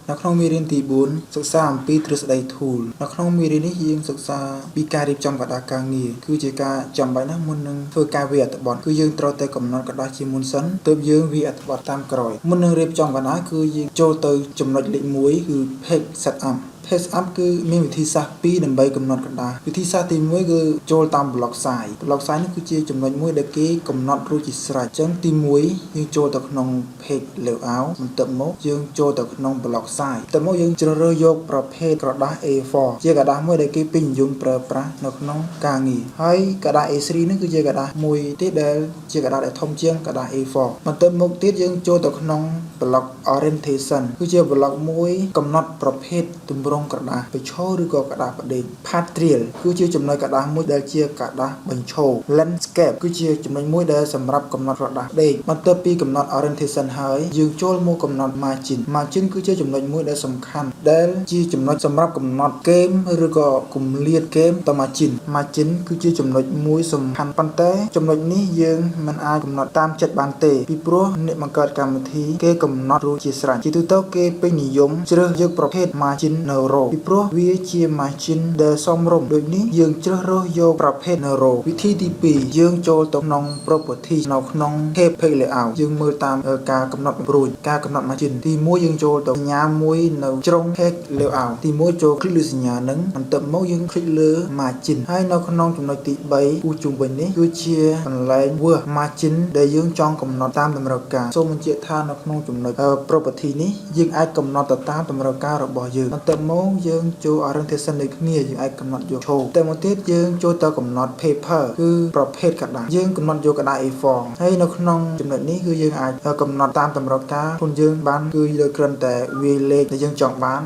នៅក្នុងមេរៀនទី4សិក្សាអំពីទ្រឹស្ដី tool នៅក្នុងមេរៀននេះយើងសិក្សាពីការរៀបចំកណ្ដាស់ការងារគឺជាការចាំបាច់ណាស់មុននឹងធ្វើការវាយអត្ថបទគឺយើងត្រូវតែកំណត់កណ្ដាស់ជាមុនសិនទើបយើងវាយអត្ថបទតាមក្រោយមុននឹងរៀបចំកណ្ដាស់គឺយើងចូលទៅចំណុចលេខ1គឺ page setup page setup គឺមានវិធីសាស្ត្រ2ដើម្បីកំណត់កណ្ដាស់វិធីសាស្ត្រទី1គឺចូលតាម block size នេះគឺជាចំណុចមួយដែលគេកំណត់រួចជាស្រេចអញ្ចឹងទី1យើងចូលទៅក្នុង page layout បន្ទាប់មកយើងចូលទៅក្នុង block size បន្ទាប់មកយើងជ្រើសរើសយកប្រភេទក្រដាស់ A4 ជាក្រដាស់មួយដែលគេពេញនិយមប្រើប្រាស់នៅក្នុងការងារហើយក្រដាស់ A3 នេះគឺជាក្រដាស់មួយទៀតដែលជាក្រដាស់ដែលធំជាងក្រដាស់ A4 បន្ទាប់មកទៀតយើងចូលទៅក្នុង block orientation គឺជា block មួយកំណត់ប្រភេទទម្រង់ក្រដាស់បញ្ឈរឬក៏ក្រដាស់ផ្ដេក Patrial គឺជាចំណុចក្រដាស់មួយដែលជាក្រដាស់បញ្ឈរ Landscape គឺជាចំណុចមួយដែលសម្រាប់កំណត់ក្រដាស់ផ្ដេកបន្ទាប់ពីកំណត់ orientation ហើយយើងចូលមកកំណត់ margin គឺជាចំណុចមួយដែលសំខាន់ដែលជាចំណុចសម្រាប់កំណត់គែមឬក៏គម្លាតគែមទៅ margin គឺជាចំណុចមួយសំខាន់ប៉ុន្តែចំណុចនេះយើងមិនអាចកំណត់តាមចិត្តបានទេពីព្រោះអ្នកបង្កើតកម្មវិធីគេកំណត់រួចជាស្រេចជាទូទៅគេពេញនិយមជ្រើសយកប្រភេទ margin narrow ពីព្រោះវាជា margin ដែលសមរម្យដូចនេះយើងជ្រើសរើសយកប្រភេទ narrow វិធីទី2យើងចូលទៅក្នុង property នៅក្នុង page layout យើងមើលតាមការកំណត់រួចការកំណត់ margin ទី1យើងចូលទៅសញ្ញាមួយនៅជ្រុង page layout ទី1ចូលคลิกលើសញ្ញាហ្នឹងបន្ទាប់មកយើងคลิกលើ margin ហើយនៅក្នុងចំណុចទី3គូជុំវិញនេះគឺជាកន្លែង word margin ដែលយើងចង់កំណត់តាមតម្រូវការសូមបញ្ជាក់ថានៅក្នុងចំណុច property នេះយើងអាចកំណត់ទៅតាមតម្រូវការរបស់យើងបន្ទាប់មកយើងចូល orientation ដូចគ្នាយើងអាចកំណត់យកឈរតែមកទៀតយើងចូលទៅកំណត់ paper គឺប្រភេទក្រដាស់យើងកំណត់យកក្រដាស់ A4 ហើយនៅក្នុងចំណុចនេះគឺយើងអាចកំណត់តាមតម្រូវការខ្លួនយើងបានគឺលើគ្រាន់តែវាយលេខដែលយើងចង់បាន